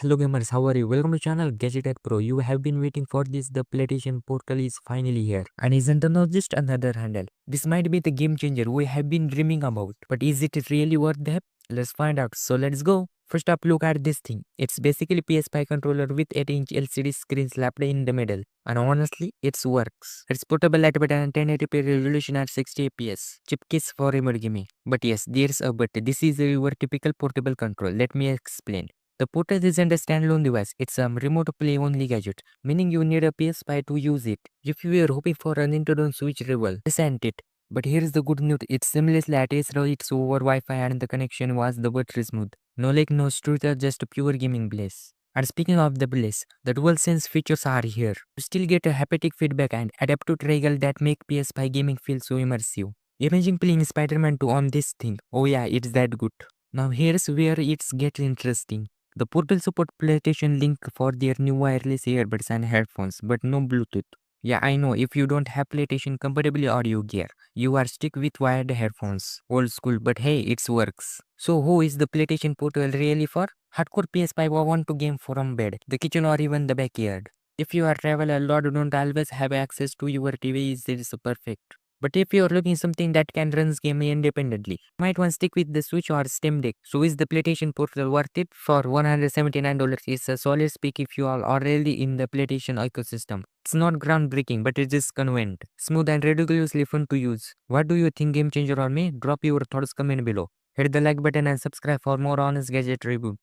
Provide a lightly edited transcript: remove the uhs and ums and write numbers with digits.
Hello gamers, how are you? Welcome to channel Gadget Pro. You have been waiting for this. The PlayStation Portal is finally here. And isn't it not just another handle? This might be the game changer we have been dreaming about. But is it really worth the hype? Let's find out. So let's go. First up, look at this thing. It's basically PS5 controller with 8-inch LCD screen slapped in the middle. And honestly, it works. It's portable at better than 1080p resolution at 60 fps. Chip kiss for remote gaming. But yes, there's a but. This is your typical portable control. Let me explain. The Portal isn't a standalone device, it's a remote play only gadget, meaning you need a PS5 to use it. If you were hoping for a Nintendo Switch rival, this ain't it. But here's the good news, it's seamlessly attached it's over Wi-Fi and the connection was the buttery smooth. No lag, no stutter, just pure gaming bliss. And speaking of the bliss, the DualSense features are here. You still get a haptic feedback and adaptive triangle that make PS5 gaming feel so immersive. Imagine playing Spider-Man 2 on this thing. Oh yeah, it's that good. Now here's where it gets interesting. The Portal support PlayStation Link for their new wireless earbuds and headphones, but no Bluetooth. Yeah, I know, if you don't have PlayStation compatible audio gear, you are stuck with wired headphones. Old school, but hey, it works. So who is the PlayStation Portal really for? Hardcore PS5 or want to game from bed, the kitchen or even the backyard. If you are travel a lot, don't always have access to your TV, it's perfect. But if you're looking something that can run game independently, you might want to stick with the Switch or Steam Deck. So is the PlayStation Portal worth it? For $179, it's a solid pick if you are already in the PlayStation ecosystem. It's not groundbreaking, but it is convenient, smooth and ridiculously fun to use. What do you think, game changer or me? Drop your thoughts comment below. Hit the like button and subscribe for more honest gadget review.